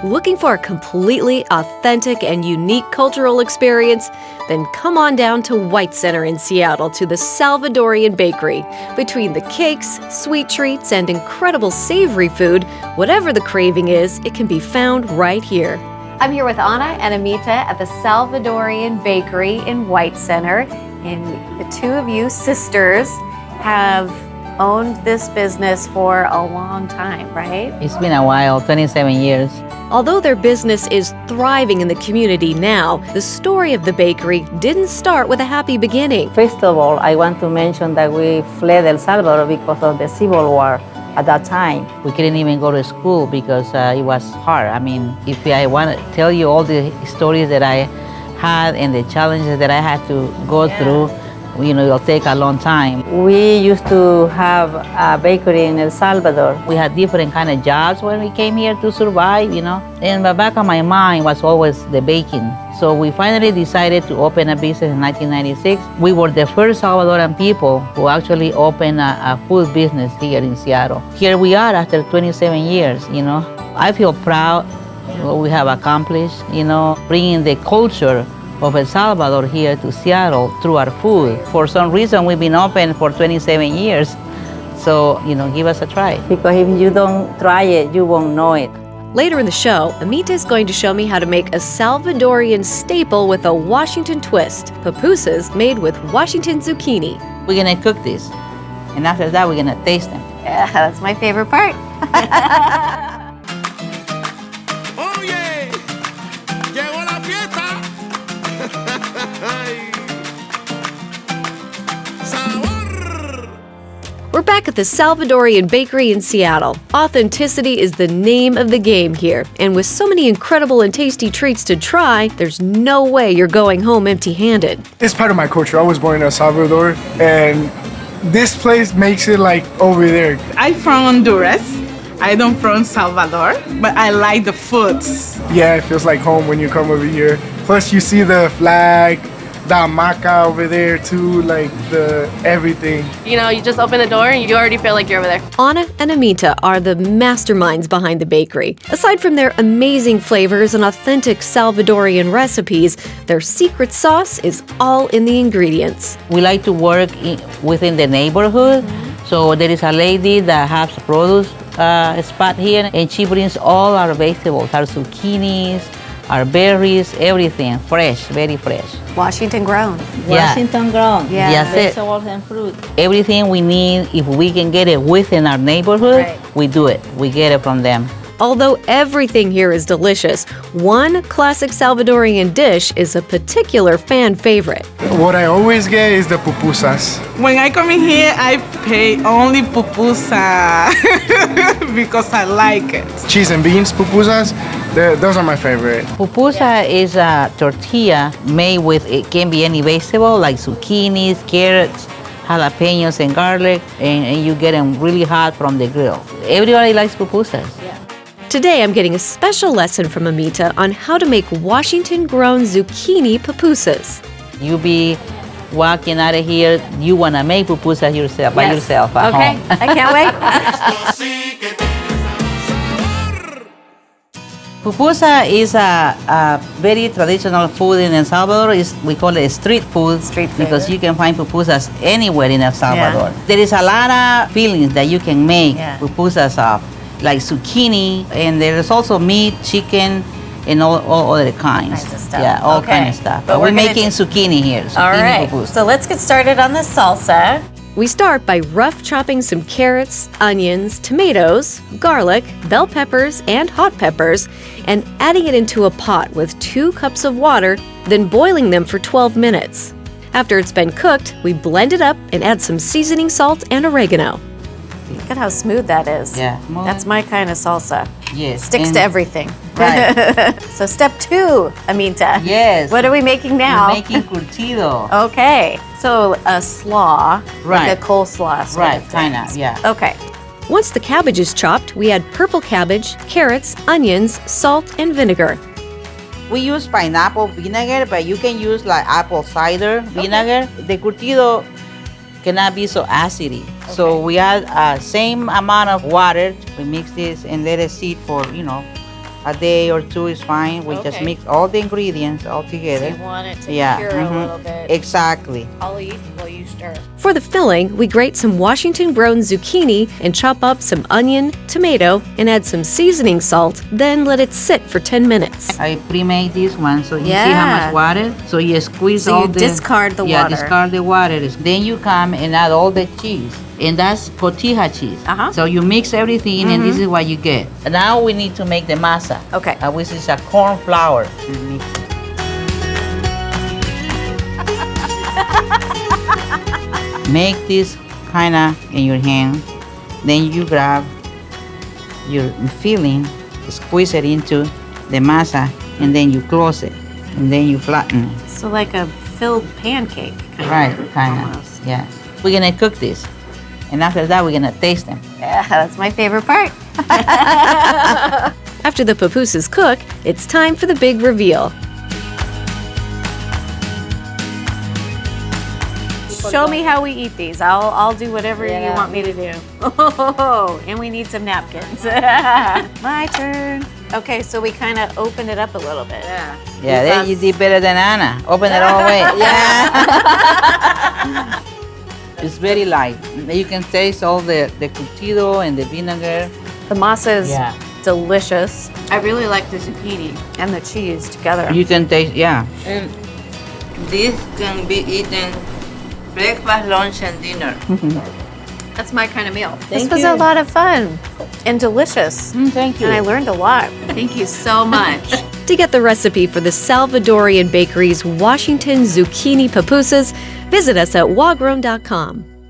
Looking for a completely authentic and unique cultural experience? Then come on down to White Center in Seattle to the Salvadorian Bakery. Between the cakes, sweet treats, and incredible savory food, whatever the craving is, it can be found right here. I'm here with Ana and Amita at the Salvadorian Bakery in White Center. And the two of you sisters have owned this business for a long time, right? It's been a while, 27 years. Although their business is thriving in the community now, the story of the bakery didn't start with a happy beginning. First of all, I want to mention that we fled El Salvador because of the Civil War at that time. We couldn't even go to school because it was hard. I mean, if I want to tell you all the stories that I had and the challenges that I had to go through, it'll take a long time. We used to have a bakery in El Salvador. We had different kind of jobs when we came here to survive, And the back of my mind was always the baking. So we finally decided to open a business in 1996. We were the first Salvadoran people who actually opened a food business here in Seattle. Here we are after 27 years, I feel proud of what we have accomplished, bringing the culture of El Salvador here to Seattle through our food. For some reason, we've been open for 27 years. So, give us a try. Because if you don't try it, you won't know it. Later in the show, Amita is going to show me how to make a Salvadorian staple with a Washington twist, pupusas made with Washington zucchini. We're gonna cook this, and after that, we're gonna taste them. Yeah, that's my favorite part. ¡Oh, yeah! ¡Llegó la fiesta! ¡Sabor! We're back at the Salvadorian Bakery in Seattle. Authenticity is the name of the game here, and with so many incredible and tasty treats to try, there's no way you're going home empty-handed. It's part of my culture. I was born in El Salvador, and this place makes it like over there. I'm from Honduras. I don't from Salvador, but I like the foods. Yeah, it feels like home when you come over here. Plus, you see the flag, the hamaca over there too, like the everything. You just open the door and you already feel like you're over there. Ana and Amita are the masterminds behind the bakery. Aside from their amazing flavors and authentic Salvadorian recipes, their secret sauce is all in the ingredients. We like to work within the neighborhood. So there is a lady that has produce spot here, and she brings all our vegetables, our zucchinis, our berries, everything fresh, very fresh. Washington grown. Washington grown. Yeah. Vegetables and fruit. Everything we need, if we can get it within our neighborhood, we do it. We get it from them. Although everything here is delicious, one classic Salvadorian dish is a particular fan favorite. What I always get is the pupusas. When I come in here, I pay only pupusa because I like it. Cheese and beans pupusas, those are my favorite. Pupusa is a tortilla made with, it can be any vegetable like zucchinis, carrots, jalapenos, and garlic, and you get them really hot from the grill. Everybody likes pupusas. Today, I'm getting a special lesson from Amita on how to make Washington-grown zucchini pupusas. You be walking out of here, you want to make pupusas yourself, by yourself at home. I can't wait. Pupusa is a very traditional food in El Salvador. We call it street food. Because you can find pupusas anywhere in El Salvador. Yeah. There is a lot of fillings that you can make pupusas of, like zucchini, and there's also meat, chicken, and all other kinds. Kinds of stuff. Yeah, all kinds of stuff. But we're making zucchini here. Zucchini all right, pupusa. so let's get started on the salsa. We start by rough chopping some carrots, onions, tomatoes, garlic, bell peppers, and hot peppers, and adding it into a pot with 2 cups of water, then boiling them for 12 minutes. After it's been cooked, we blend it up and add some seasoning salt and oregano. Look at how smooth that is. Yeah. That's my kind of salsa. Yes. Sticks to everything. Right. So step 2, Amita. Yes. What are we making now? We're making curtido. Okay. So a slaw, like a coleslaw sort Right, of kind of, yeah. Okay. Once the cabbage is chopped, we add purple cabbage, carrots, onions, salt, and vinegar. We use pineapple vinegar, but you can use like apple cider vinegar. The curtido cannot be so acidy. Okay. So we add same amount of water. We mix this and let it sit for, A day or two is fine. We just Okay. mix all the ingredients all together. want it to Yeah. cure a mhm. little bit. Exactly. I'll eat while you stir. For the filling, we grate some Washington-grown zucchini and chop up some onion, tomato, and add some seasoning salt, then let it sit for 10 minutes. I pre-made this one, so you see how Yeah. much water. So you squeeze So all you the discard the yeah, water. discard the water. Then you come and add all the cheese, and that's cotija cheese. Uh-huh. So you mix everything, and this is what you get. Now we need to make the masa. Okay. Which is a corn flour. Mix it. Make this kind of in your hand. Then you grab your filling, squeeze it into the masa, and then you close it, and then you flatten it. So like a filled pancake. Right, kind of. Yeah. We're gonna cook this, and after that, we're gonna taste them. Yeah, that's my favorite part. After the pupusas cook, it's time for the big reveal. Show me how we eat these. I'll do whatever you want me to do. Oh, and we need some napkins. My turn. Okay, so we kind of open it up a little bit. Yeah, then you did better than Anna. Open it all the way. Yeah. It's very light. You can taste all the curtido and the vinegar. The masa is Yeah. delicious. I really like the zucchini and the cheese together. You can taste, yeah. And this can be eaten breakfast, lunch, and dinner. That's my kind of meal. This Thank was you. a lot of fun and delicious. Thank you. And I learned a lot. Thank you so much. To get the recipe for the Salvadorian Bakery's Washington zucchini pupusas, visit us at wagrown.com.